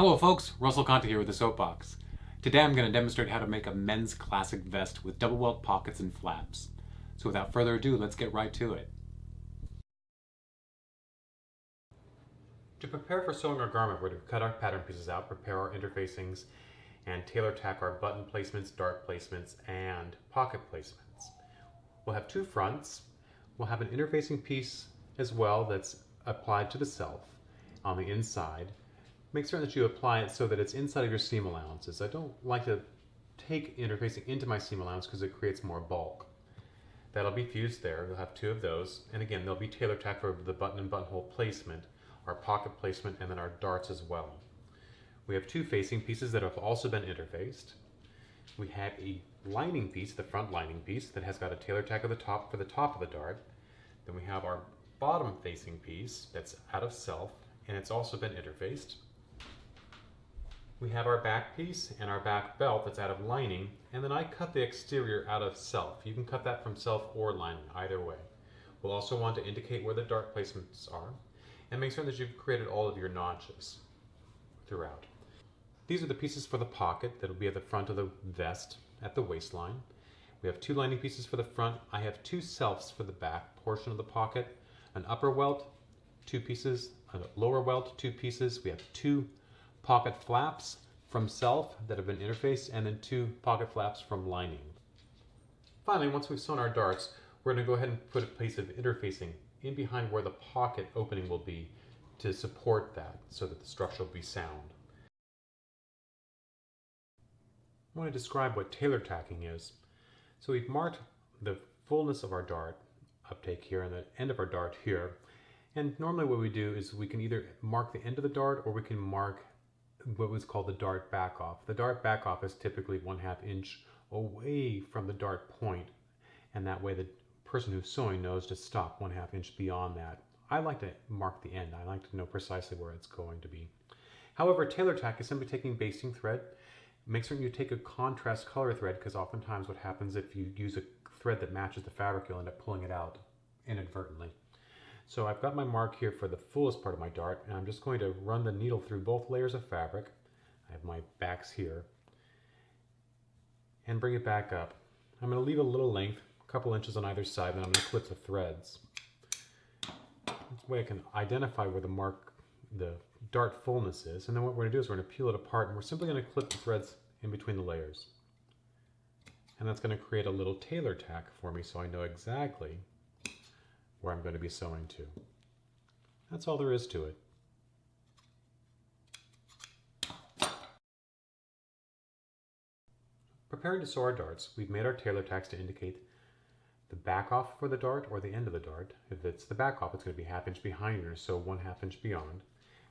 Hello folks, Russell Conte here with the Soapbox. Today I'm going to demonstrate how to make a men's classic vest with double welt pockets and flaps. So without further ado, let's get right to it. To prepare for sewing our garment, we're going to cut our pattern pieces out, prepare our interfacings, and tailor tack our button placements, dart placements, and pocket placements. We'll have two fronts. We'll have an interfacing piece as well that's applied to the self on the inside. Make certain that you apply it so that it's inside of your seam allowances. I don't like to take interfacing into my seam allowance because it creates more bulk. That'll be fused there. We'll have two of those. And again, there'll be tailor tack for the button and buttonhole placement, our pocket placement, and then our darts as well. We have two facing pieces that have also been interfaced. We have a lining piece, the front lining piece, that has got a tailor tack at the top for the top of the dart. Then we have our bottom facing piece that's out of self, and it's also been interfaced. We have our back piece and our back belt that's out of lining, and then I cut the exterior out of self. You can cut that from self or lining, either way. We'll also want to indicate where the dart placements are, and make sure that you've created all of your notches throughout. These are the pieces for the pocket that will be at the front of the vest at the waistline. We have two lining pieces for the front. I have two selfs for the back portion of the pocket, an upper welt, two pieces, a lower welt, two pieces. We have two pocket flaps from self that have been interfaced, and then two pocket flaps from lining. Finally, once we've sewn our darts, we're going to go ahead and put a piece of interfacing in behind where the pocket opening will be to support that so that the structure will be sound. I want to describe what tailor tacking is. So we've marked the fullness of our dart uptake here and the end of our dart here. And normally what we do is we can either mark the end of the dart or we can mark what was called the dart back off. The dart back off is typically 1/2 inch away from the dart point, and that way the person who's sewing knows to stop 1/2 inch beyond that. I like to mark the end. I like to know precisely where it's going to be. However, tailor tack is simply taking basting thread. Make certain you take a contrast color thread, because oftentimes what happens if you use a thread that matches the fabric, you'll end up pulling it out inadvertently. So I've got my mark here for the fullest part of my dart, and I'm just going to run the needle through both layers of fabric. I have my backs here, and bring it back up. I'm going to leave a little length, a couple inches on either side, and I'm going to clip the threads. This way I can identify where the dart fullness is, and then what we're going to do is we're going to peel it apart, and we're simply going to clip the threads in between the layers. And that's going to create a little tailor tack for me so I know exactly where I'm going to be sewing to. That's all there is to it. Preparing to sew our darts, we've made our tailor tacks to indicate the back off for the dart or the end of the dart. If it's the back off, it's going to be 1/2 inch behind or so 1/2 inch beyond.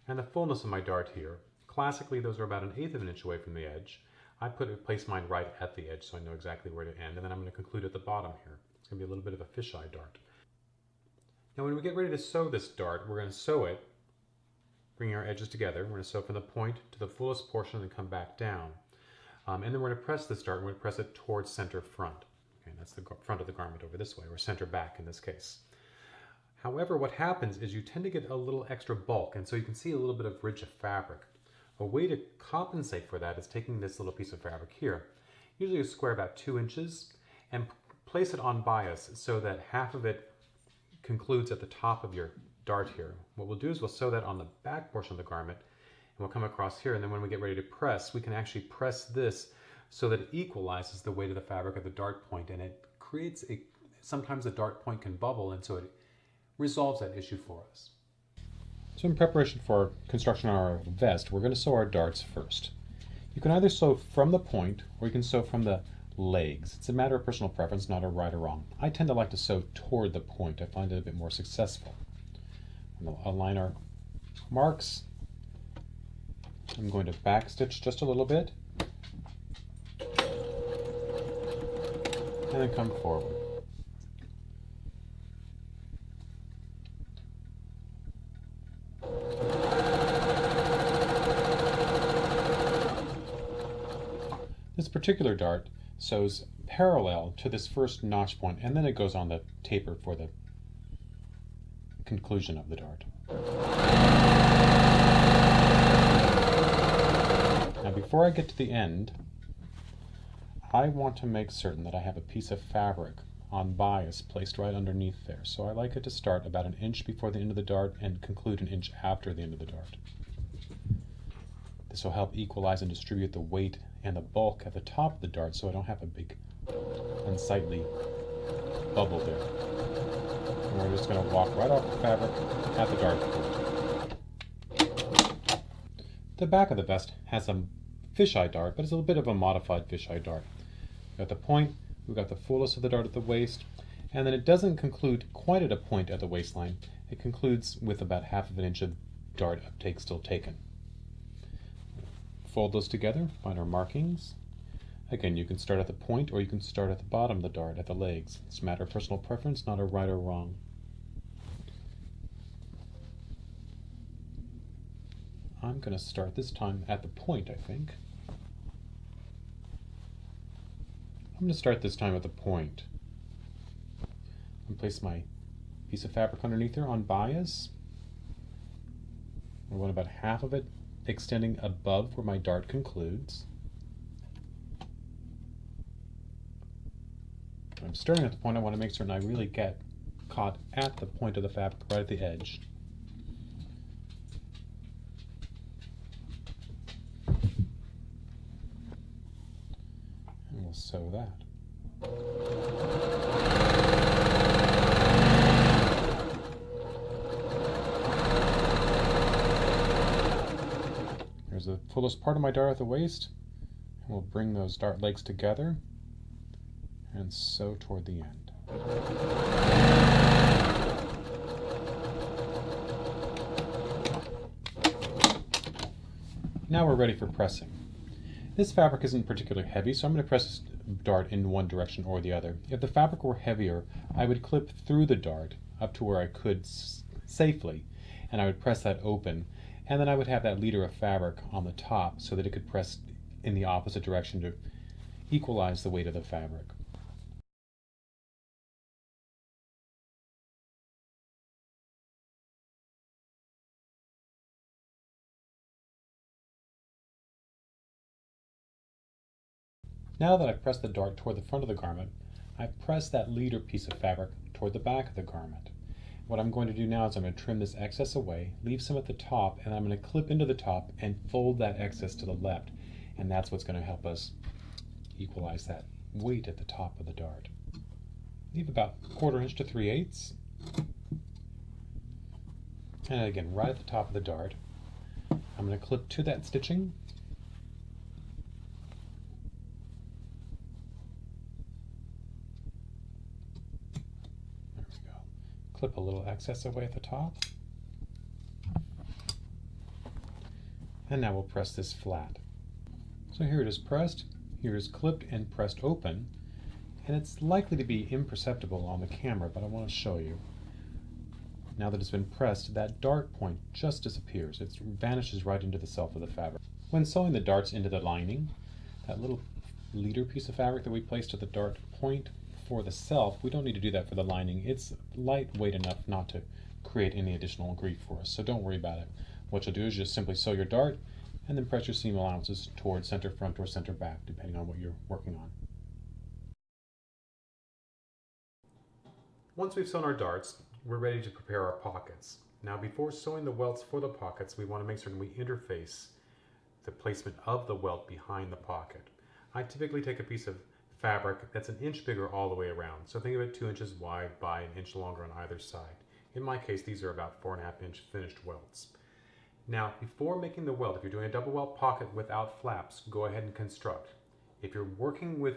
And the fullness of my dart here, classically those are about 1/8 of an inch away from the edge. I place mine right at the edge so I know exactly where to end, and then I'm going to conclude at the bottom here. It's going to be a little bit of a fisheye dart. Now when we get ready to sew this dart, we're going to sew it, bringing our edges together. We're going to sew from the point to the fullest portion and come back down. And then we're going to press this dart, and we're going to press it towards center front. Okay, that's the front of the garment over this way, or center back in this case. However, what happens is you tend to get a little extra bulk, and so you can see a little bit of ridge of fabric. A way to compensate for that is taking this little piece of fabric here, usually a square about 2 inches, and place it on bias so that half of it concludes at the top of your dart here. What we'll do is we'll sew that on the back portion of the garment, and we'll come across here, and then when we get ready to press, we can actually press this so that it equalizes the weight of the fabric at the dart point, and it creates sometimes the dart point can bubble, and so it resolves that issue for us. So in preparation for construction of our vest, we're going to sew our darts first. You can either sew from the point, or you can sew from the legs. It's a matter of personal preference, not a right or wrong. I tend to like to sew toward the point. I find it a bit more successful. We'll align our marks. I'm going to back stitch just a little bit, and then come forward. This particular dart sews parallel to this first notch point, and then it goes on the taper for the conclusion of the dart. Now before I get to the end, I want to make certain that I have a piece of fabric on bias placed right underneath there. So I like it to start about an inch before the end of the dart and conclude an inch after the end of the dart. This will help equalize and distribute the weight and the bulk at the top of the dart so I don't have a big unsightly bubble there. And we're just going to walk right off the fabric at the dart point. The back of the vest has a fisheye dart, but it's a little bit of a modified fisheye dart. We've got the point, we've got the fullest of the dart at the waist, and then it doesn't conclude quite at a point at the waistline. It concludes with about half of an inch of dart uptake still taken. Fold those together, find our markings. Again, you can start at the point or you can start at the bottom of the dart, at the legs. It's a matter of personal preference, not a right or wrong. I'm going to start this time at the point, I think. I'm going to start this time at the point. And place my piece of fabric underneath there on bias. I want about half of it extending above where my dart concludes. When I'm starting at the point, I want to make certain I really get caught at the point of the fabric, right at the edge. And we'll sew that. There's the fullest part of my dart at the waist, and we'll bring those dart legs together and sew toward the end. Now we're ready for pressing. This fabric isn't particularly heavy, so I'm going to press this dart in one direction or the other. If the fabric were heavier, I would clip through the dart up to where I could safely, and I would press that open. And then I would have that leader of fabric on the top so that it could press in the opposite direction to equalize the weight of the fabric. Now that I've pressed the dart toward the front of the garment, I've pressed that leader piece of fabric toward the back of the garment. What I'm going to do now is I'm going to trim this excess away, leave some at the top, and I'm going to clip into the top and fold that excess to the left. And that's what's going to help us equalize that weight at the top of the dart. Leave about 1/4 inch to 3/8. And again, right at the top of the dart, I'm going to clip to that stitching. Clip a little excess away at the top. And now we'll press this flat. So here it is pressed, here it is clipped and pressed open, and it's likely to be imperceptible on the camera, but I want to show you. Now that it's been pressed, that dart point just disappears. It vanishes right into the self of the fabric. When sewing the darts into the lining, that little leader piece of fabric that we placed at the dart point for the self, we don't need to do that for the lining. It's lightweight enough not to create any additional grief for us, so don't worry about it. What you'll do is just simply sew your dart and then press your seam allowances toward center front or center back, depending on what you're working on. Once we've sewn our darts, we're ready to prepare our pockets. Now before sewing the welts for the pockets, we want to make certain we interface the placement of the welt behind the pocket. I typically take a piece of fabric that's an inch bigger all the way around. So think of it 2 inches wide by an inch longer on either side. In my case, these are about 4.5 inch finished welts. Now, before making the welt, if you're doing a double welt pocket without flaps, go ahead and construct. If you're working with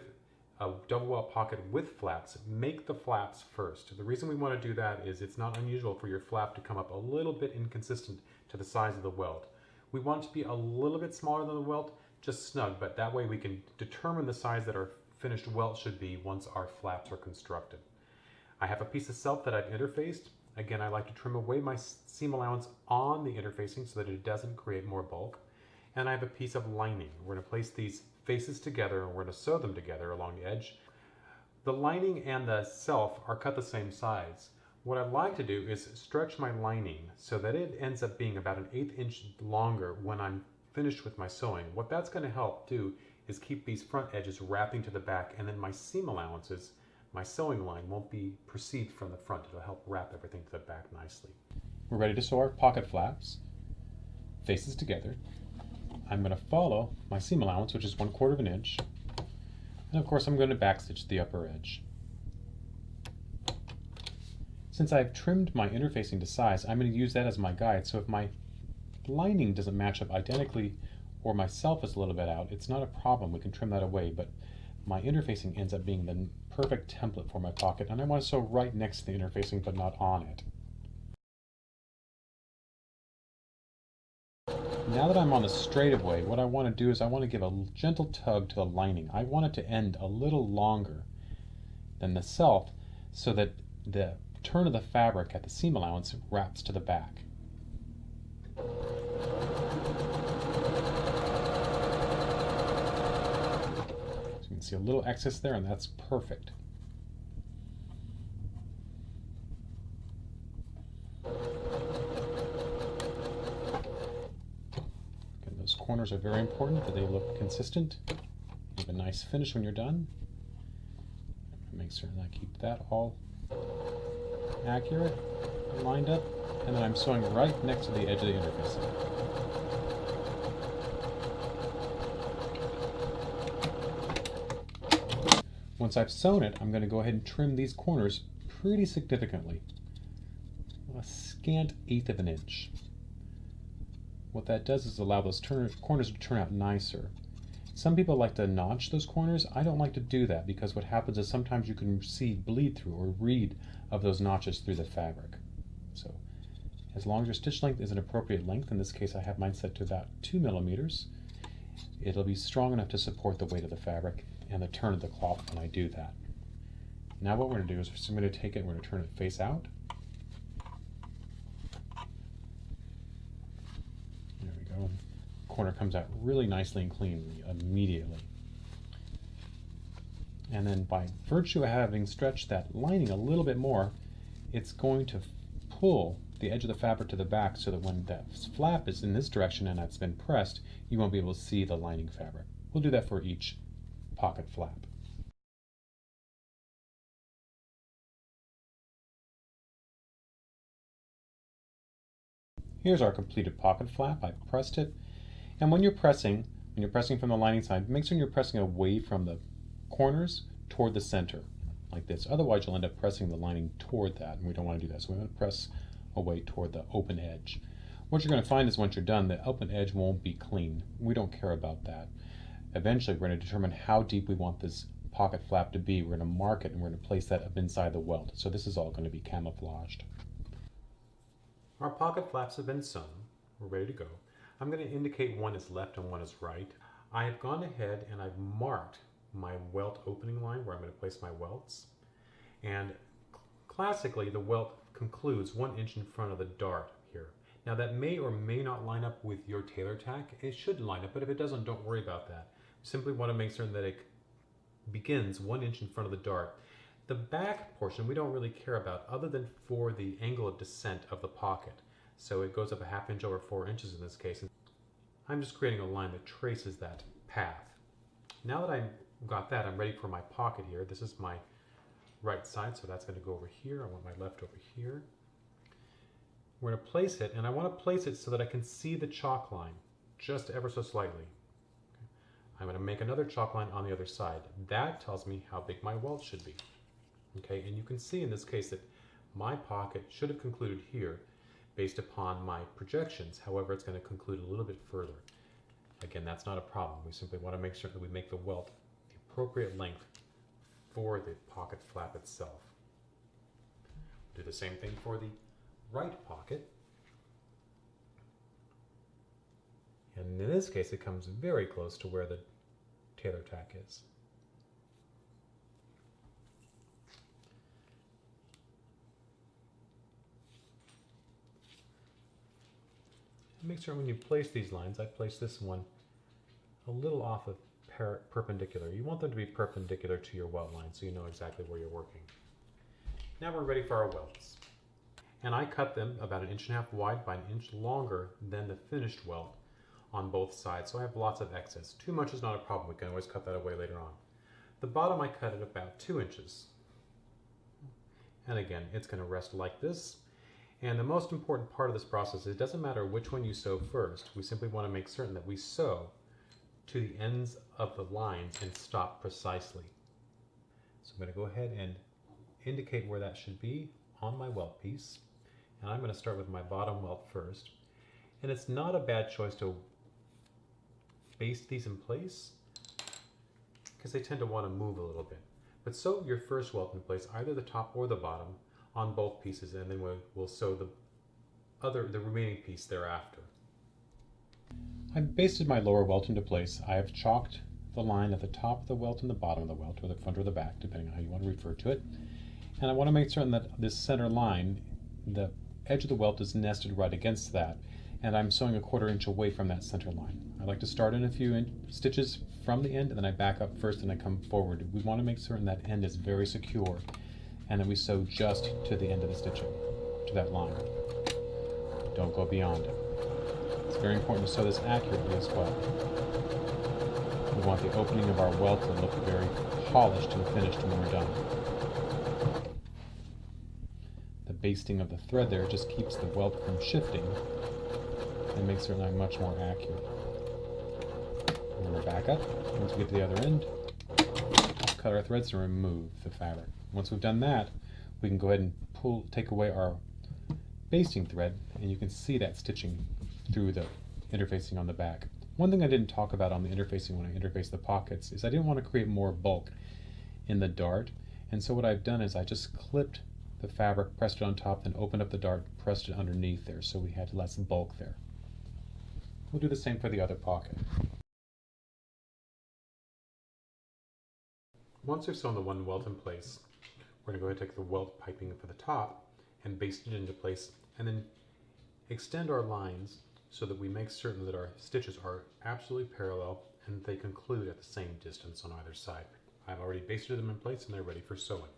a double welt pocket with flaps, make the flaps first. The reason we want to do that is it's not unusual for your flap to come up a little bit inconsistent to the size of the welt. We want it to be a little bit smaller than the welt, just snug, but that way we can determine the size that our finished welt should be once our flaps are constructed. I have a piece of self that I've interfaced. Again, I like to trim away my seam allowance on the interfacing so that it doesn't create more bulk. And I have a piece of lining. We're going to place these faces together and we're going to sew them together along the edge. The lining and the self are cut the same size. What I'd like to do is stretch my lining so that it ends up being about an 1/8 inch longer when I'm finished with my sewing, what that's going to help do is keep these front edges wrapping to the back, and then my seam allowances, my sewing line won't be perceived from the front. It'll help wrap everything to the back nicely. We're ready to sew our pocket flaps, faces together. I'm going to follow my seam allowance, which is 1/4 of an inch, and of course I'm going to backstitch the upper edge. Since I've trimmed my interfacing to size, I'm going to use that as my guide, so if my lining doesn't match up identically or myself is a little bit out, it's not a problem. We can trim that away, but my interfacing ends up being the perfect template for my pocket, and I want to sew right next to the interfacing but not on it. Now that I'm on the straightaway, what I want to do is I want to give a gentle tug to the lining. I want it to end a little longer than the self so that the turn of the fabric at the seam allowance wraps to the back. So you can see a little excess there, and that's perfect. Again, those corners are very important that they look consistent. You have a nice finish when you're done. Make certain I keep that all accurate and lined up, and then I'm sewing right next to the edge of the interface. Once I've sewn it, I'm going to go ahead and trim these corners pretty significantly, a scant 1/8 of an inch. What that does is allow those corners to turn out nicer. Some people like to notch those corners. I don't like to do that because what happens is sometimes you can see bleed through or read of those notches through the fabric. So as long as your stitch length is an appropriate length, in this case I have mine set to about 2 millimeters, it'll be strong enough to support the weight of the fabric and the turn of the cloth when I do that. Now what we're going to do is I'm going to take it and we're going to turn it face out. There we go. Corner comes out really nicely and cleanly immediately. And then by virtue of having stretched that lining a little bit more, it's going to pull the edge of the fabric to the back so that when that flap is in this direction and it's been pressed, you won't be able to see the lining fabric. We'll do that for each pocket flap. Here's our completed pocket flap. I've pressed it. And when you're pressing from the lining side, make sure you're pressing away from the corners toward the center, like this. Otherwise, you'll end up pressing the lining toward that, and we don't want to do that. So we're going to press away toward the open edge. What you're going to find is once you're done, the open edge won't be clean. We don't care about that. Eventually, we're going to determine how deep we want this pocket flap to be. We're going to mark it, and we're going to place that up inside the welt. So this is all going to be camouflaged. Our pocket flaps have been sewn. We're ready to go. I'm going to indicate one is left and one is right. I have gone ahead and I've marked my welt opening line where I'm going to place my welts. And classically, the welt concludes 1 inch in front of the dart here. Now that may or may not line up with your Tailor tack. It should line up, but if it doesn't, don't worry about that. You simply want to make certain that it begins 1 inch in front of the dart. The back portion we don't really care about other than for the angle of descent of the pocket. So it goes up a 1/2 inch over 4 inches in this case. I'm just creating a line that traces that path. Now that I've got that, I'm ready for my pocket here. This is my right side, so that's going to go over here. I want my left over here. We're going to place it, and I want to place it so that I can see the chalk line just ever so slightly. Okay. I'm going to make another chalk line on the other side. That tells me how big my welt should be. Okay, and you can see in this case that my pocket should have concluded here based upon my projections. However, it's going to conclude a little bit further. Again, that's not a problem. We simply want to make sure that we make the welt the appropriate length for the pocket flap itself. Do the same thing for the right pocket. And in this case, it comes very close to where the Tailor tack is. Make sure when you place these lines, I place this one a little off of perpendicular. You want them to be perpendicular to your welt line so you know exactly where you're working. Now we're ready for our welts. And I cut them about 1.5 inches wide by 1 inch longer than the finished welt on both sides, so I have lots of excess. Too much is not a problem. We can always cut that away later on. The bottom I cut at about 2 inches. And again, it's going to rest like this. And the most important part of this process is it doesn't matter which one you sew first. We simply want to make certain that we sew to the ends of the lines and stop precisely. So I'm going to go ahead and indicate where that should be on my welt piece. And I'm going to start with my bottom welt first. And it's not a bad choice to baste these in place because they tend to want to move a little bit. But sew your first welt in place, either the top or the bottom, on both pieces, and then we'll sew the remaining piece thereafter. I've basted my lower welt into place. I have chalked the line at the top of the welt and the bottom of the welt, or the front or the back, depending on how you want to refer to it. And I want to make certain that this center line, the edge of the welt is nested right against that, and I'm sewing a 1/4 inch away from that center line. I like to start in a few stitches from the end, and then I back up first and I come forward. We want to make certain that end is very secure, and that we sew just to the end of the stitching, to that line. Don't go beyond it. It's very important to sew this accurately as well. We want the opening of our welt to look very polished and finished when we're done. The basting of the thread there just keeps the welt from shifting and makes it much more accurate. We're going to back up. Once we get to the other end, cut our threads and remove the fabric. Once we've done that, we can go ahead and take away our basting thread, and you can see that stitching through the interfacing on the back. One thing I didn't talk about on the interfacing when I interfaced the pockets is I didn't want to create more bulk in the dart, and so what I've done is I just clipped the fabric, pressed it on top, then opened up the dart, pressed it underneath there, so we had less bulk there. We'll do the same for the other pocket. Once we've sewn the one welt in place, we're going to go ahead and take the welt piping for the top and baste it into place, and then extend our lines so that we make certain that our stitches are absolutely parallel and they conclude at the same distance on either side. I've already basted them in place and they're ready for sewing.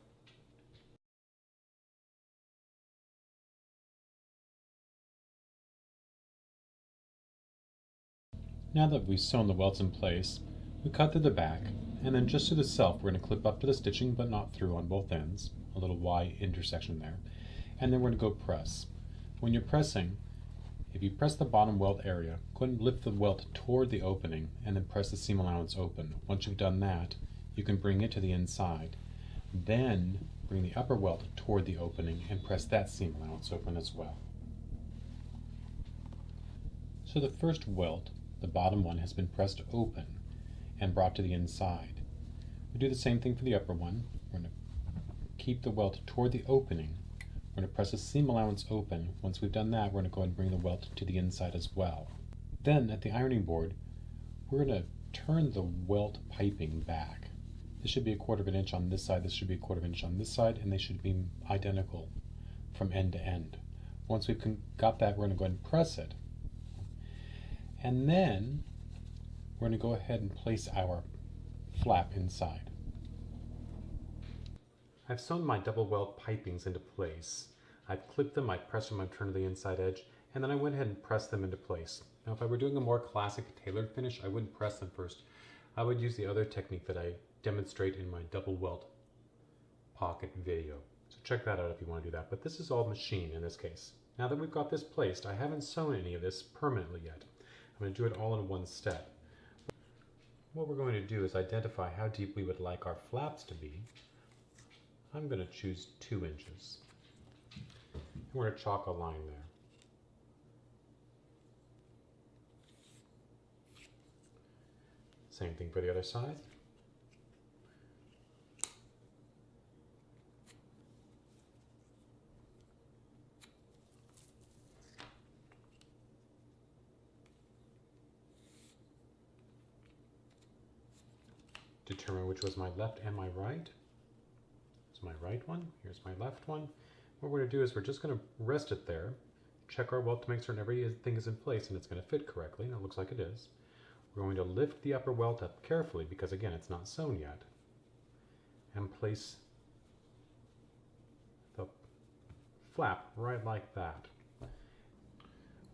Now that we've sewn the welts in place, we cut through the back, and then just to the self we're going to clip up to the stitching but not through on both ends, a little Y intersection there, and then we're going to go press. When you're pressing, if you press the bottom welt area, go ahead and lift the welt toward the opening and then press the seam allowance open. Once you've done that, you can bring it to the inside. Then bring the upper welt toward the opening and press that seam allowance open as well. So the first welt, the bottom one, has been pressed open and brought to the inside. We do the same thing for the upper one. We're going to keep the welt toward the opening. We're going to press the seam allowance open. Once we've done that, we're going to go ahead and bring the welt to the inside as well. Then at the ironing board, we're going to turn the welt piping back. This should be 1/4 inch on this side, this should be 1/4 inch on this side, and they should be identical from end to end. Once we've got that, we're going to go ahead and press it. And then we're going to go ahead and place our flap inside. I've sewn my double welt pipings into place. I've clipped them, I pressed them, I've turned to the inside edge, and then I went ahead and pressed them into place. Now if I were doing a more classic tailored finish, I wouldn't press them first. I would use the other technique that I demonstrate in my double welt pocket video. So check that out if you want to do that. But this is all machine in this case. Now that we've got this placed, I haven't sewn any of this permanently yet. I'm going to do it all in one step. What we're going to do is identify how deep we would like our flaps to be. I'm going to choose 2 inches. And we're going to chalk a line there. Same thing for the other side. Determine which was my left and my right. Here's my right one, here's my left one. What we're going to do is we're just going to rest it there, check our welt to make certain everything is in place and it's going to fit correctly, and it looks like it is. We're going to lift the upper welt up carefully because again it's not sewn yet, and place the flap right like that.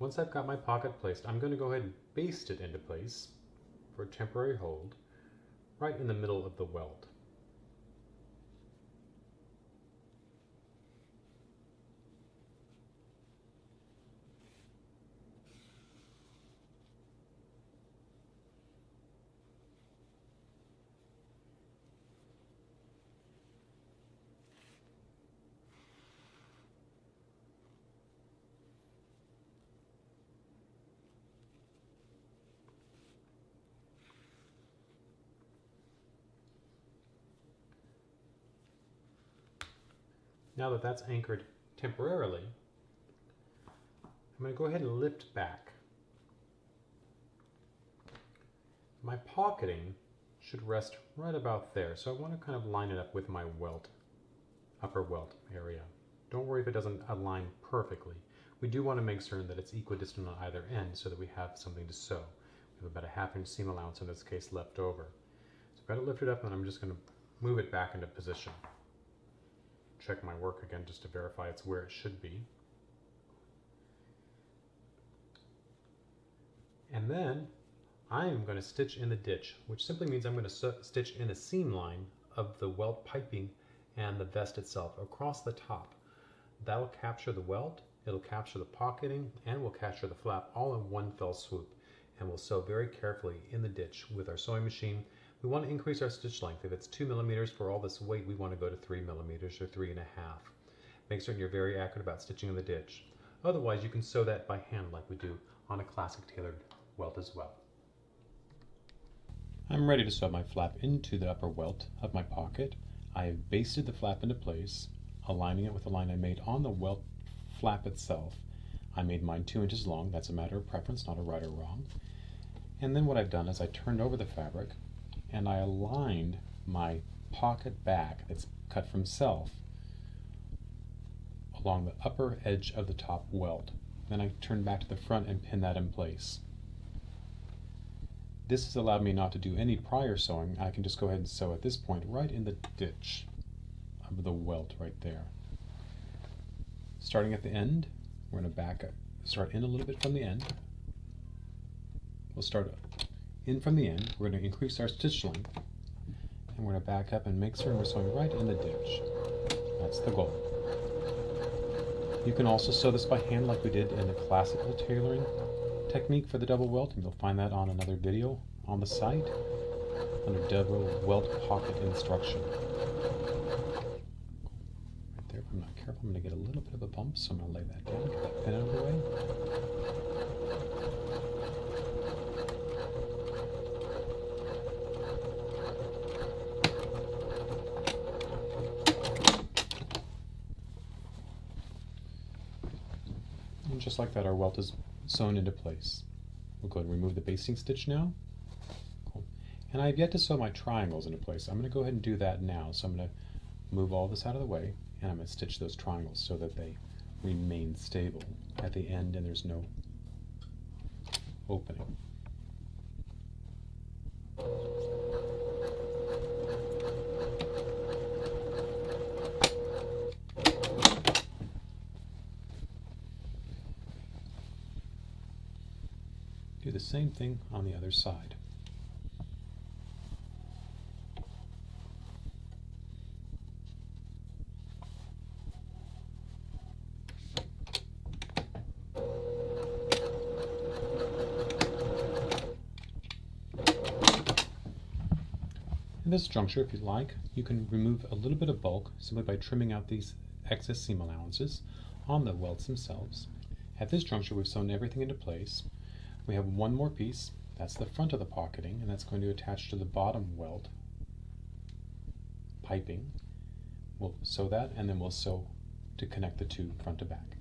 Once I've got my pocket placed, I'm going to go ahead and baste it into place for a temporary hold right in the middle of the welt. Now that that's anchored temporarily, I'm going to go ahead and lift back. My pocketing should rest right about there, so I want to kind of line it up with my welt, upper welt area. Don't worry if it doesn't align perfectly. We do want to make certain that it's equidistant on either end so that we have something to sew. We have about a 1/2 inch seam allowance in this case left over. So I've got it lifted up and I'm just going to move it back into position. Check my work again just to verify it's where it should be. And then I'm going to stitch in the ditch, which simply means I'm going to stitch in the seam line of the welt piping and the vest itself across the top. That'll capture the welt, it'll capture the pocketing, and will capture the flap all in one fell swoop. And we'll sew very carefully in the ditch with our sewing machine. We want to increase our stitch length. If it's 2 millimeters for all this weight, we want to go to 3 millimeters or 3.5. Make certain you're very accurate about stitching in the ditch. Otherwise, you can sew that by hand like we do on a classic tailored welt as well. I'm ready to sew my flap into the upper welt of my pocket. I have basted the flap into place, aligning it with the line I made on the welt flap itself. I made mine 2 inches long. That's a matter of preference, not a right or wrong. And then what I've done is I turned over the fabric and I aligned my pocket back that's cut from self along the upper edge of the top welt. Then I turned back to the front and pinned that in place. This has allowed me not to do any prior sewing. I can just go ahead and sew at this point right in the ditch of the welt right there. Starting at the end, we're going to start in a little bit from the end. We'll start in from the end. We're going to increase our stitch length, and we're going to back up and make certain we're sewing right in the ditch. That's the goal. You can also sew this by hand like we did in the classical tailoring technique for the double welt, and you'll find that on another video on the site under double welt pocket instruction. Right there, if I'm not careful, I'm going to get a little bit of a bump, so I'm going to lay that down, get that pin out of the way. And just like that, our welt is sewn into place. We'll go ahead and remove the basting stitch now. Cool. And I've yet to sew my triangles into place. I'm going to go ahead and do that now. So I'm going to move all this out of the way, and I'm going to stitch those triangles so that they remain stable at the end and there's no opening. Do the same thing on the other side. In this juncture, if you like, you can remove a little bit of bulk simply by trimming out these excess seam allowances on the welts themselves. At this juncture, we've sewn everything into place. We have one more piece, that's the front of the pocketing, and that's going to attach to the bottom welt piping. We'll sew that, and then we'll sew to connect the two front to back.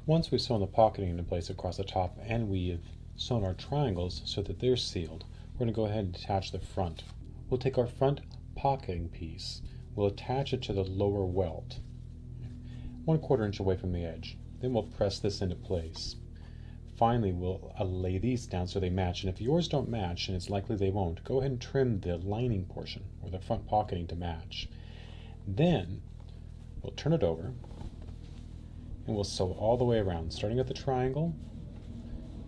Once we've sewn the pocketing into place across the top and we have sewn our triangles so that they're sealed, we're going to go ahead and attach the front. We'll take our front pocketing piece, we'll attach it to the lower welt, 1/4 inch away from the edge. Then we'll press this into place. Finally, we'll lay these down so they match, and if yours don't match, and it's likely they won't, go ahead and trim the lining portion or the front pocketing to match. Then We'll turn it over and we'll sew all the way around, starting at the triangle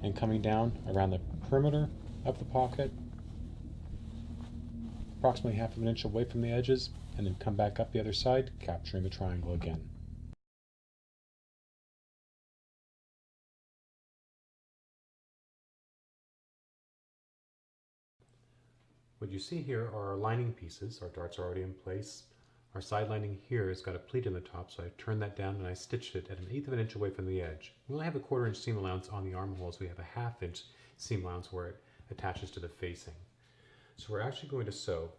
and coming down around the perimeter of the pocket, approximately 1/2 inch away from the edges, and then come back up the other side, capturing the triangle again. What you see here are our lining pieces. Our darts are already in place. Our side lining here has got a pleat in the top, so I turned that down and I stitched it at 1/8 inch away from the edge. We only have a 1/4 inch seam allowance on the armholes. We have a 1/2 inch seam allowance where it attaches to the facing. So we're actually going to sew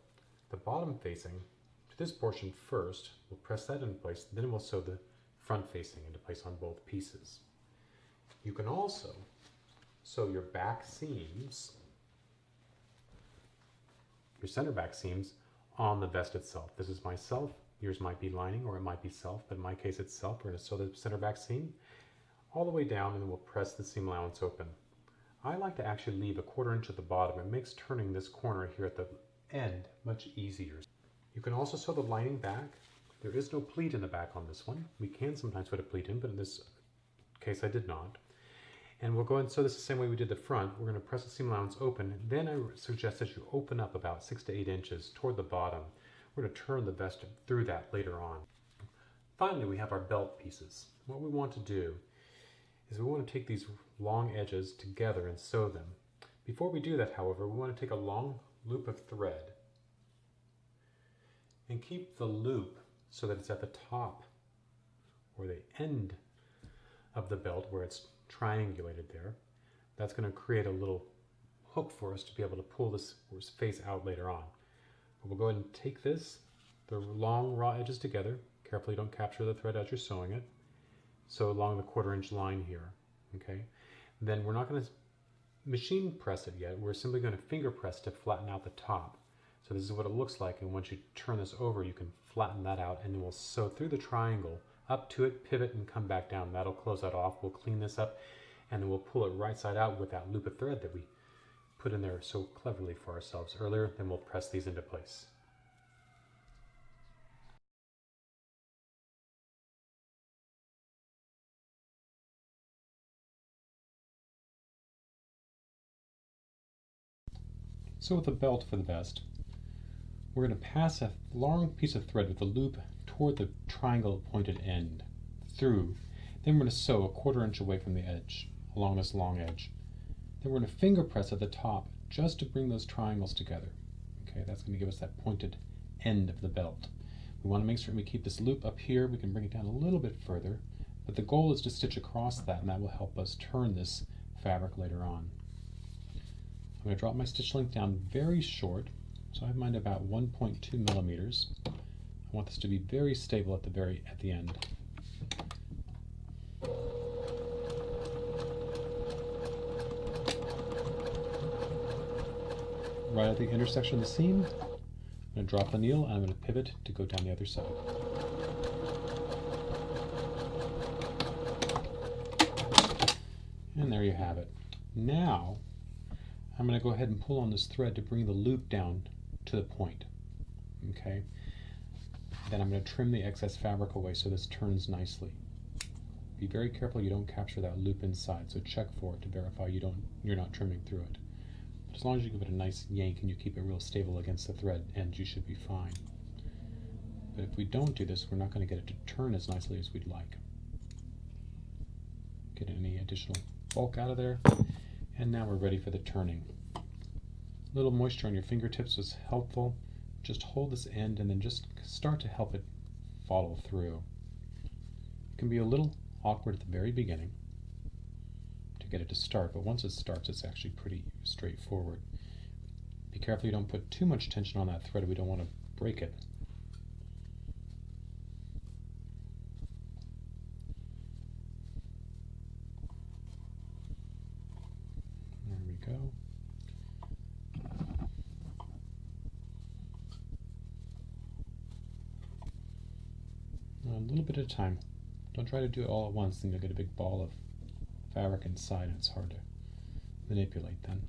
the bottom facing to this portion first. We'll press that into place, then we'll sew the front facing into place on both pieces. You can also sew your back seams, your center back seams, on the vest itself. This is my self. Yours might be lining or it might be self, but in my case it's self. We're going to sew the center back seam all the way down and then we'll press the seam allowance open. I like to actually leave a 1/4 inch at the bottom. It makes turning this corner here at the end much easier. You can also sew the lining back. There is no pleat in the back on this one. We can sometimes put a pleat in, but in this case I did not. And we'll go ahead and sew this the same way we did the front. We're going to press the seam allowance open. Then I suggest that you open up about 6 to 8 inches toward the bottom. We're going to turn the vest through that later on. Finally, we have our belt pieces. What we want to do is we want to take these long edges together and sew them. Before we do that, however, we want to take a long loop of thread and keep the loop so that it's at the top or the end of the belt where it's triangulated there. That's going to create a little hook for us to be able to pull this face out later on. But we'll go ahead and take this, the long raw edges together. Carefully don't capture the thread as you're sewing it. So along the 1/4 inch line here, okay? Then we're not going to machine press it yet. We're simply going to finger press to flatten out the top. So this is what it looks like, and once you turn this over, you can flatten that out, and then we'll sew through the triangle, up to it, pivot, and come back down. That'll close that off. We'll clean this up, and then we'll pull it right side out with that loop of thread that we put in there so cleverly for ourselves earlier. Then we'll press these into place. So with the belt for the vest, we're going to pass a long piece of thread with the loop toward the triangle pointed end through. Then we're going to sew a 1/4 inch away from the edge along this long edge. Then we're going to finger press at the top just to bring those triangles together. Okay, that's going to give us that pointed end of the belt. We want to make sure we keep this loop up here. We can bring it down a little bit further, but the goal is to stitch across that, and that will help us turn this fabric later on. I'm going to drop my stitch length down very short, so I have mine about 1.2 millimeters. I want this to be very stable at the end. Right at the intersection of the seam, I'm going to drop the needle and I'm going to pivot to go down the other side. And there you have it. Now, I'm going to go ahead and pull on this thread to bring the loop down to the point. Okay. Then I'm going to trim the excess fabric away so this turns nicely. Be very careful you don't capture that loop inside, so check for it to verify you're not trimming through it. But as long as you give it a nice yank and you keep it real stable against the thread end, you should be fine. But if we don't do this, we're not going to get it to turn as nicely as we'd like. Get any additional bulk out of there. And now we're ready for the turning. A little moisture on your fingertips is helpful. Just hold this end and then just start to help it follow through. It can be a little awkward at the very beginning to get it to start, but once it starts, it's actually pretty straightforward. Be careful you don't put too much tension on that thread. We don't want to break it. Go. A little bit at a time. Don't try to do it all at once, then you'll get a big ball of fabric inside and it's hard to manipulate then.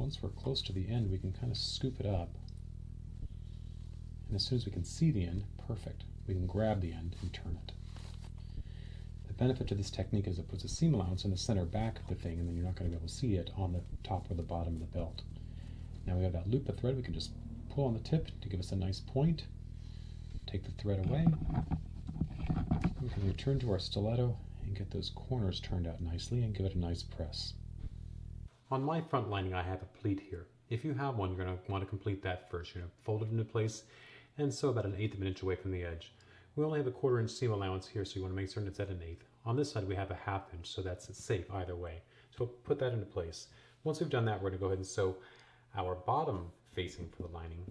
once we're close to the end, we can kind of scoop it up. And as soon as we can see the end, perfect. We can grab the end and turn it. The benefit to this technique is it puts a seam allowance in the center back of the thing, and then you're not going to be able to see it on the top or the bottom of the belt. Now we have that loop of thread. We can just pull on the tip to give us a nice point. Take the thread away. We can return to our stiletto and get those corners turned out nicely and give it a nice press. On my front lining, I have a pleat here. If you have one, you're going to want to complete that first. You're going to fold it into place and sew about 1/8 of an inch away from the edge. We only have a 1/4 inch seam allowance here, so you want to make certain it's at 1/8. On this side, we have a 1/2 inch, so that's safe either way. So put that into place. Once we've done that, we're going to go ahead and sew our bottom facing for the lining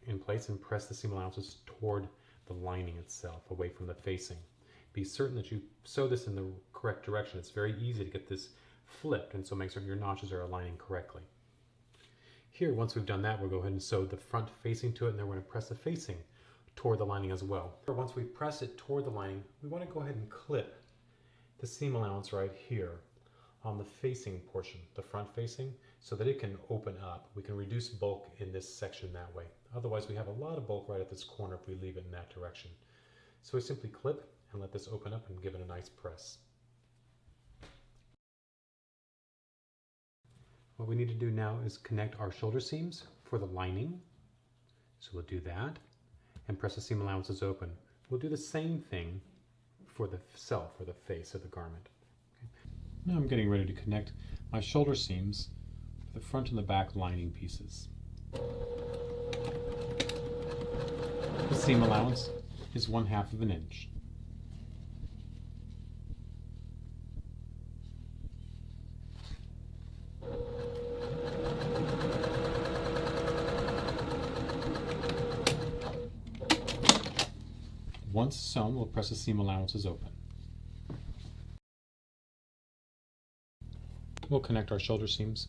in place and press the seam allowances toward the lining itself, away from the facing. Be certain that you sew this in the correct direction. It's very easy to get this flipped, and so make certain your notches are aligning correctly. Here, once we've done that, we'll go ahead and sew the front facing to it, and then we're going to press the facing toward the lining as well. Once we press it toward the lining, we want to go ahead and clip the seam allowance right here on the facing portion, the front facing, so that it can open up. We can reduce bulk in this section that way. Otherwise, we have a lot of bulk right at this corner if we leave it in that direction. So we simply clip and let this open up and give it a nice press. What we need to do now is connect our shoulder seams for the lining. So we'll do that and press the seam allowances open. We'll do the same thing for the self, or the face of the garment. Okay. Now I'm getting ready to connect my shoulder seams for the front and the back lining pieces. The seam allowance is 1/2 of an inch. Once sewn, we'll press the seam allowances open. We'll connect our shoulder seams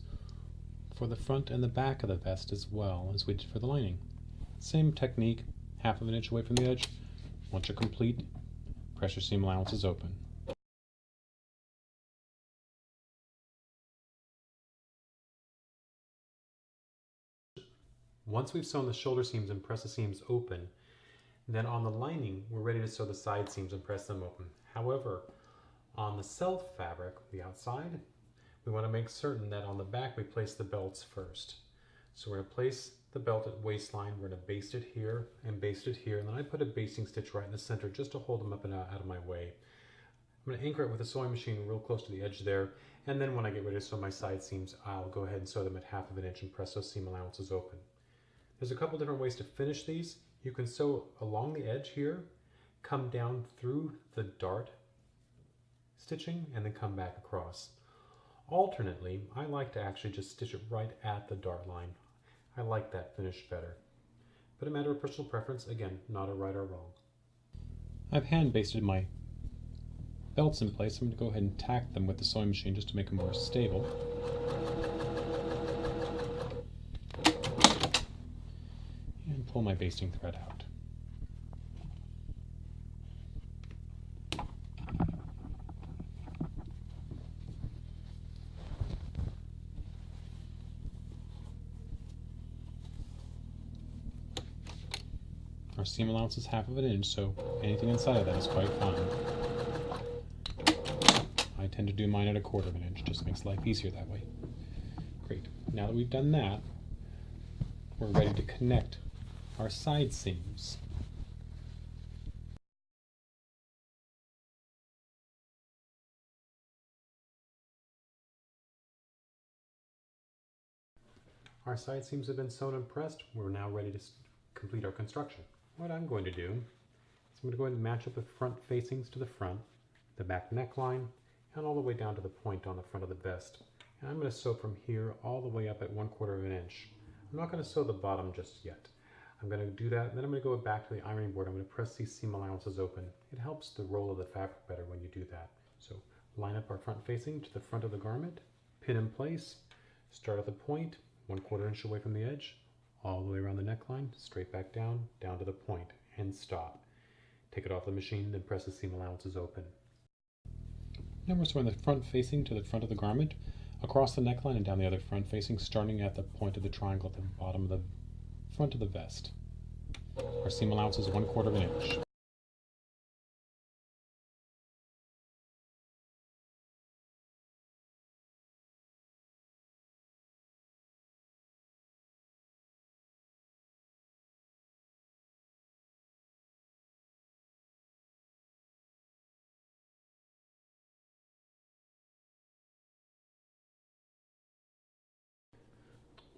for the front and the back of the vest as well as we did for the lining. Same technique, 1/2 of an inch away from the edge. Once you're complete, press your seam allowances open. Once we've sewn the shoulder seams and pressed the seams open, then on the lining, we're ready to sew the side seams and press them open. However, on the self fabric, the outside, we want to make certain that on the back we place the belts first. So we're going to place the belt at waistline, we're going to baste it here and baste it here, and then I put a basting stitch right in the center just to hold them up and out of my way. I'm going to anchor it with a sewing machine real close to the edge there, and then when I get ready to sew my side seams, I'll go ahead and sew them at 1/2 of an inch and press those seam allowances open. There's a couple different ways to finish these. You can sew along the edge here, come down through the dart stitching, and then come back across. Alternately, I like to actually just stitch it right at the dart line. I like that finish better. But a matter of personal preference, again, not a right or wrong. I've hand basted my belts in place. I'm going to go ahead and tack them with the sewing machine just to make them more stable. And pull my basting thread out. Our seam allowance is 1/2 of an inch, so anything inside of that is quite fine. I tend to do mine at 1/4 of an inch, just makes life easier that way. Great. Now that we've done that, we're ready to connect our side seams. Our side seams have been sewn and pressed. We're now ready to complete our construction. What I'm going to do is I'm going to go ahead and match up the front facings to the front, the back neckline, and all the way down to the point on the front of the vest. And I'm going to sew from here all the way up at 1/4 of an inch. I'm not going to sew the bottom just yet. I'm going to do that, and then I'm going to go back to the ironing board. I'm going to press these seam allowances open. It helps the roll of the fabric better when you do that. So line up our front facing to the front of the garment, pin in place, start at the point, 1/4 inch away from the edge, all the way around the neckline, straight back down, down to the point, and stop. Take it off the machine, then press the seam allowances open. Now we're sewing the front facing to the front of the garment across the neckline and down the other front facing, starting at the point of the triangle at the bottom of the front of the vest. Our seam allowance is 1/4 of an inch.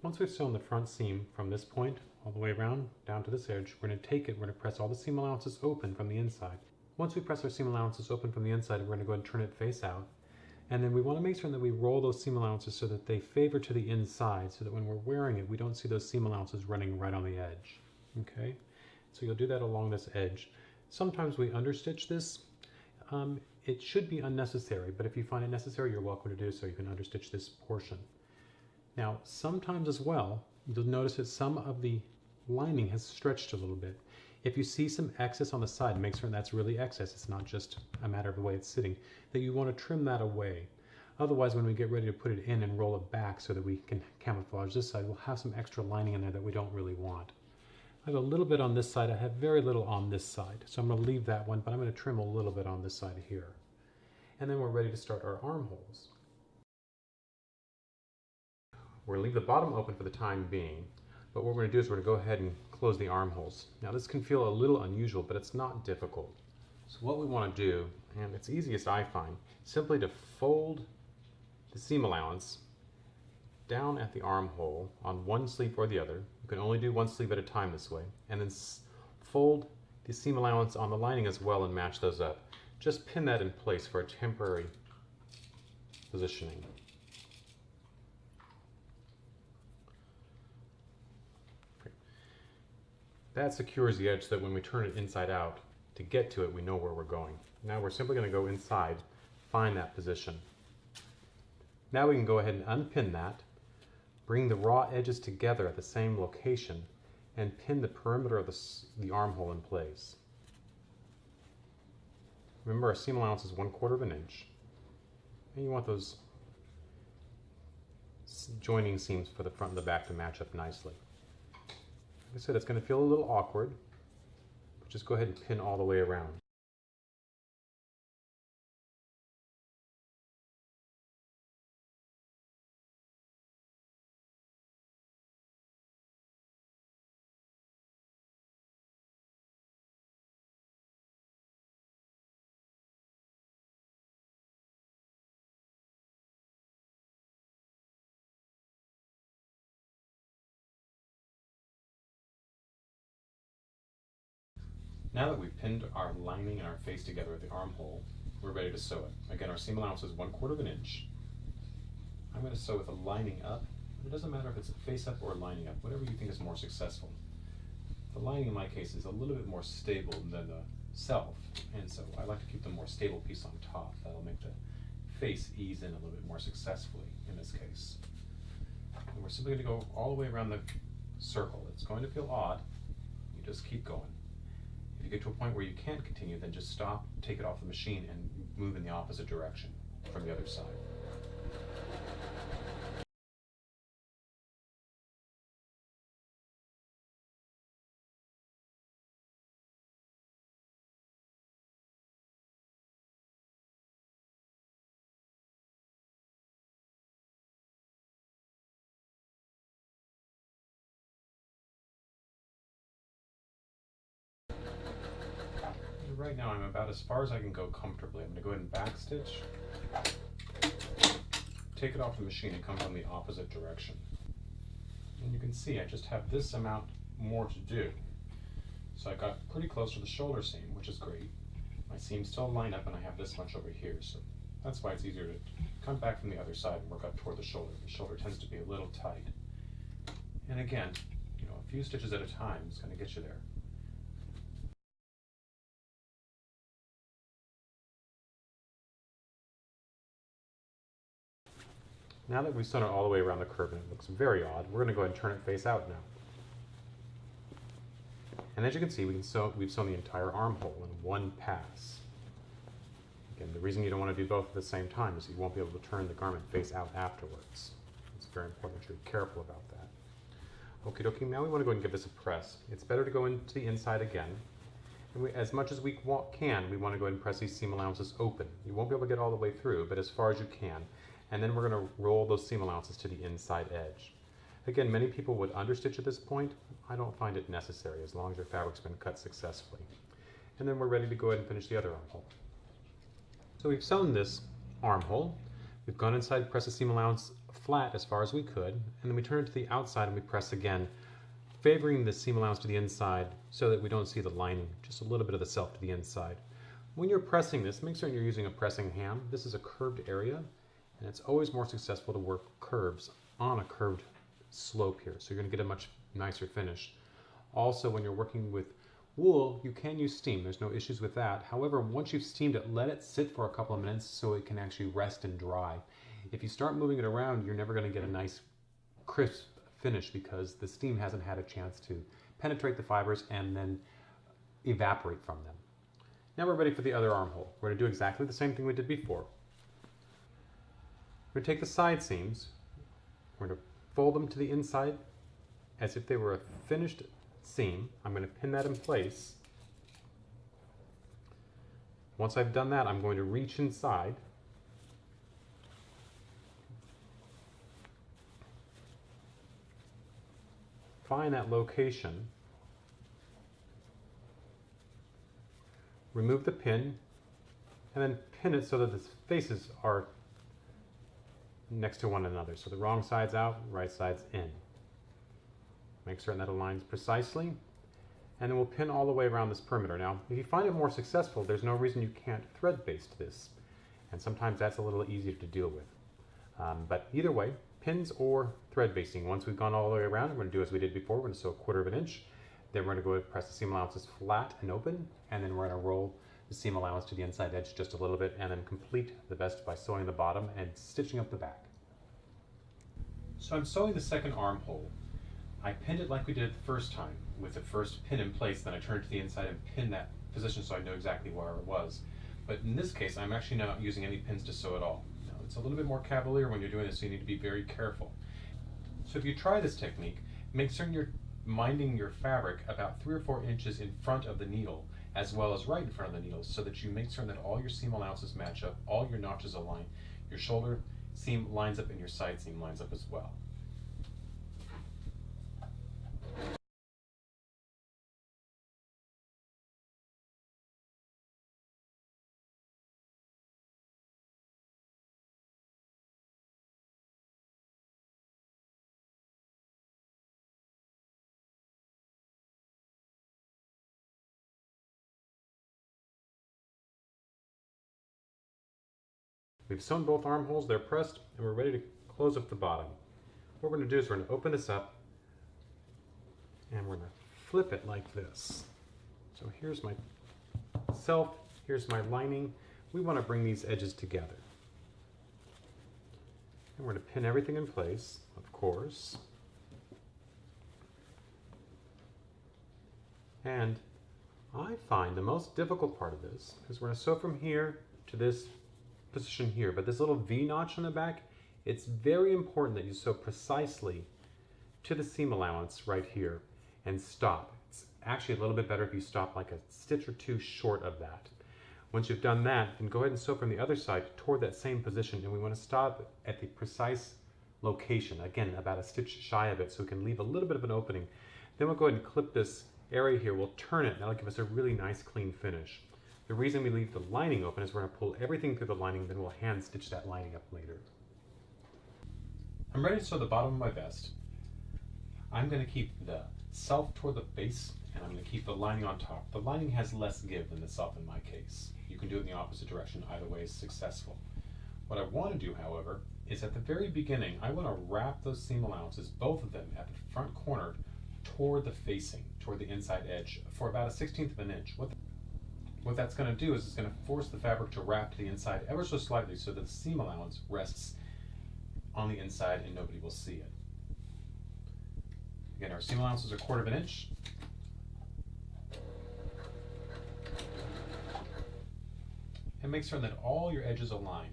Once we've sewn the front seam from this point all the way around down to this edge, we're going to take it, we're going to press all the seam allowances open from the inside. Once we press our seam allowances open from the inside, we're going to go ahead and turn it face out. And then we want to make sure that we roll those seam allowances so that they favor to the inside, so that when we're wearing it, we don't see those seam allowances running right on the edge. Okay? So you'll do that along this edge. Sometimes we understitch this. It should be unnecessary, but if you find it necessary, you're welcome to do so. You can understitch this portion. Now, sometimes as well, you'll notice that some of the lining has stretched a little bit. If you see some excess on the side, make sure that's really excess. It's not just a matter of the way it's sitting, that you want to trim that away. Otherwise, when we get ready to put it in and roll it back so that we can camouflage this side, we'll have some extra lining in there that we don't really want. I have a little bit on this side. I have very little on this side. So I'm going to leave that one, but I'm going to trim a little bit on this side here. And then we're ready to start our armholes. We're going to leave the bottom open for the time being, but what we're going to do is we're going to go ahead and close the armholes. Now this can feel a little unusual, but it's not difficult. So what we want to do, and it's easiest I find, simply to fold the seam allowance down at the armhole on one sleeve or the other. You can only do one sleeve at a time this way, and then fold the seam allowance on the lining as well and match those up. Just pin that in place for a temporary positioning. That secures the edge so that when we turn it inside out, to get to it, we know where we're going. Now we're simply going to go inside, find that position. Now we can go ahead and unpin that, bring the raw edges together at the same location, and pin the perimeter of the armhole in place. Remember, our seam allowance is 1/4 of an inch. And you want those joining seams for the front and the back to match up nicely. Like I said, it's going to feel a little awkward, but just go ahead and pin all the way around. Now that we've pinned our lining and our face together at the armhole, we're ready to sew it. Again, our seam allowance is 1/4 of an inch. I'm going to sew with the lining up. It doesn't matter if it's face up or lining up, whatever you think is more successful. The lining in my case is a little bit more stable than the self, and so I like to keep the more stable piece on top. That'll make the face ease in a little bit more successfully in this case. And we're simply going to go all the way around the circle. It's going to feel odd. You just keep going. If you get to a point where you can't continue, then just stop, take it off the machine, and move in the opposite direction from the other side. Right now I'm about as far as I can go comfortably. I'm going to go ahead and backstitch, take it off the machine and come from the opposite direction. And you can see I just have this amount more to do. So I got pretty close to the shoulder seam, which is great. My seams still line up and I have this much over here, so that's why it's easier to come back from the other side and work up toward the shoulder. The shoulder tends to be a little tight. And again, a few stitches at a time is going to get you there. Now that we've sewn it all the way around the curve and it looks very odd, we're going to go ahead and turn it face out now. And as you can see, we've sewn the entire armhole in one pass. Again, the reason you don't want to do both at the same time is you won't be able to turn the garment face out afterwards. It's very important that you're careful about that. Okie dokie, now we want to go ahead and give this a press. It's better to go into the inside again. And as much as we can, we want to go ahead and press these seam allowances open. You won't be able to get all the way through, but as far as you can. And then we're going to roll those seam allowances to the inside edge. Again, many people would understitch at this point. I don't find it necessary as long as your fabric's been cut successfully. And then we're ready to go ahead and finish the other armhole. So we've sewn this armhole. We've gone inside, pressed the seam allowance flat as far as we could, and then we turn it to the outside and we press again, favoring the seam allowance to the inside so that we don't see the lining, just a little bit of the self to the inside. When you're pressing this, make sure you're using a pressing hand. This is a curved area, and it's always more successful to work curves on a curved slope here, so you're going to get a much nicer finish. Also, when you're working with wool, you can use steam. There's no issues with that. However, once you've steamed it, let it sit for a couple of minutes so it can actually rest and dry. If you start moving it around, you're never going to get a nice crisp finish because the steam hasn't had a chance to penetrate the fibers and then evaporate from them. Now we're ready for the other armhole. We're going to do exactly the same thing we did before. We're going to take the side seams, we're going to fold them to the inside as if they were a finished seam. I'm going to pin that in place. Once I've done that, I'm going to reach inside. Find that location. Remove the pin, and then pin it so that the faces are next to one another. So the wrong side's out, right side's in. Make certain that aligns precisely, and then we'll pin all the way around this perimeter. Now, if you find it more successful, there's no reason you can't thread baste this, and sometimes that's a little easier to deal with. But either way, pins or thread basting. Once we've gone all the way around, we're going to do as we did before. We're going to sew 1/4 inch. Then we're going to go ahead and press the seam allowances flat and open, and then we're going to roll the seam allowance to the inside edge just a little bit, and then complete the vest by sewing the bottom and stitching up the back. So I'm sewing the second armhole. I pinned it like we did the first time, with the first pin in place, then I turned to the inside and pinned that position so I know exactly where it was. But in this case, I'm actually not using any pins to sew at all. Now, it's a little bit more cavalier when you're doing this, so you need to be very careful. So if you try this technique, make certain you're minding your fabric about 3 or 4 inches in front of the needle, as well as right in front of the needle, so that you make certain that all your seam allowances match up, all your notches align, your shoulder seam lines up, and your side seam lines up as well. We've sewn both armholes, they're pressed, and we're ready to close up the bottom. What we're going to do is we're going to open this up, and we're going to flip it like this. So here's my self, here's my lining. We want to bring these edges together. And we're going to pin everything in place, of course. And I find the most difficult part of this is we're going to sew from here to this position here, but this little V notch on the back, it's very important that you sew precisely to the seam allowance right here and stop. It's actually a little bit better if you stop like a stitch or two short of that. Once you've done that, then go ahead and sew from the other side toward that same position, and we want to stop at the precise location, again about a stitch shy of it, so we can leave a little bit of an opening. Then we'll go ahead and clip this area here, we'll turn it, and that'll give us a really nice clean finish. The reason we leave the lining open is we're going to pull everything through the lining, then we'll hand stitch that lining up later. I'm ready to sew the bottom of my vest. I'm going to keep the self toward the base, and I'm going to keep the lining on top. The lining has less give than the self in my case. You can do it in the opposite direction, either way is successful. What I want to do, however, is at the very beginning, I want to wrap those seam allowances, both of them at the front corner, toward the facing, toward the inside edge, for about 1/16 of an inch. What that's going to do is it's going to force the fabric to wrap to the inside ever so slightly so that the seam allowance rests on the inside and nobody will see it. Again, our seam allowance is 1/4 inch. and make certain that all your edges align.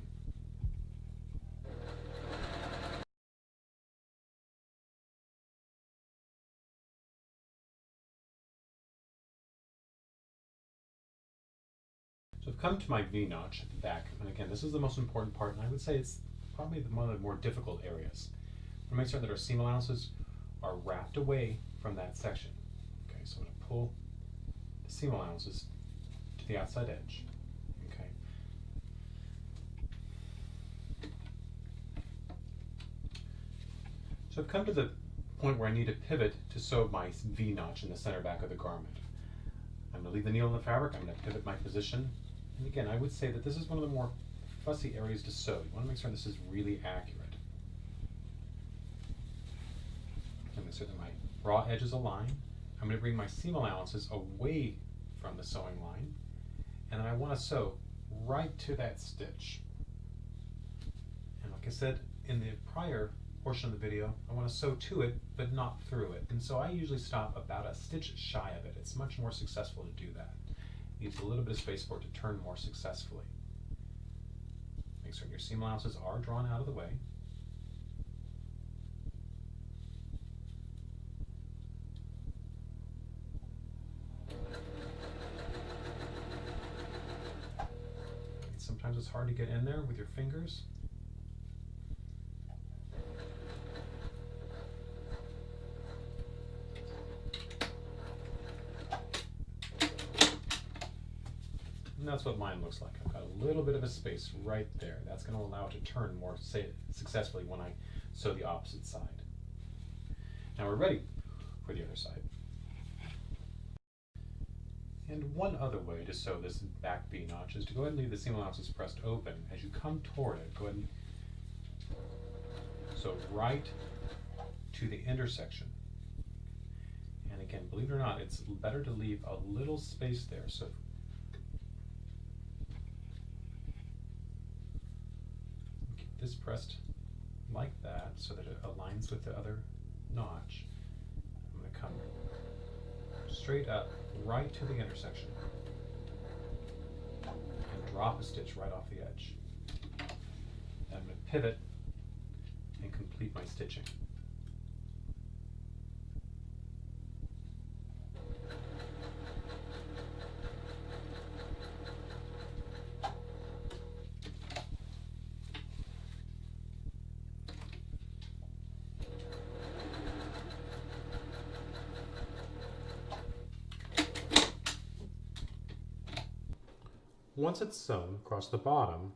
So I've come to my V-notch at the back, and again, this is the most important part, and I would say it's probably one of the more difficult areas. We're going to make certain that our seam allowances are wrapped away from that section. Okay, so I'm going to pull the seam allowances to the outside edge. Okay. So I've come to the point where I need to pivot to sew my V-notch in the center back of the garment. I'm going to leave the needle in the fabric, I'm going to pivot my position. And again, I would say that this is one of the more fussy areas to sew. You want to make sure this is really accurate. I'm going to make sure that my raw edges align. I'm going to bring my seam allowances away from the sewing line. And then I want to sew right to that stitch. And like I said in the prior portion of the video, I want to sew to it, but not through it. And so I usually stop about a stitch shy of it. It's much more successful to do that. It needs a little bit of space for it to turn more successfully. Make certain your seam allowances are drawn out of the way. Sometimes it's hard to get in there with your fingers. And that's what mine looks like. I've got a little bit of a space right there. That's going to allow it to turn more successfully when I sew the opposite side. Now we're ready for the other side. And one other way to sew this back V-notch is to go ahead and leave the seam allowances pressed open. As you come toward it, go ahead and sew right to the intersection. And again, believe it or not, it's better to leave a little space there. So keep this pressed like that so that it aligns with the other notch. I'm going to come straight up right to the intersection and drop a stitch right off the edge. And I'm going to pivot and complete my stitching. Once it's sewn across the bottom,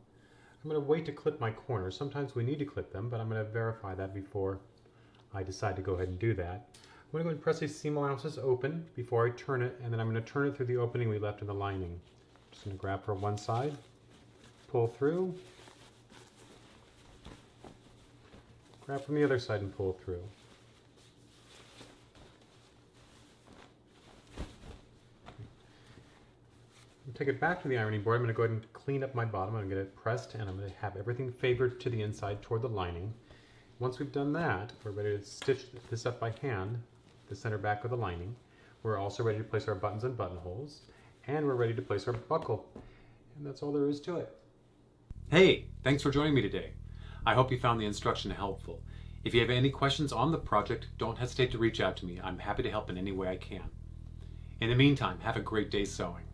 I'm going to wait to clip my corners. Sometimes we need to clip them, but I'm going to verify that before I decide to go ahead and do that. I'm going to go and press these seam allowances open before I turn it, and then I'm going to turn it through the opening we left in the lining. Just going to grab for one side, pull through, grab from the other side and pull through. Take it back to the ironing board. I'm going to go ahead and clean up my bottom. I'm going to get it pressed, and I'm going to have everything favored to the inside toward the lining. Once we've done that, we're ready to stitch this up by hand, the center back of the lining. We're also ready to place our buttons and buttonholes, and we're ready to place our buckle. And that's all there is to it. Hey, thanks for joining me today. I hope you found the instruction helpful. If you have any questions on the project, don't hesitate to reach out to me. I'm happy to help in any way I can. In the meantime, have a great day sewing.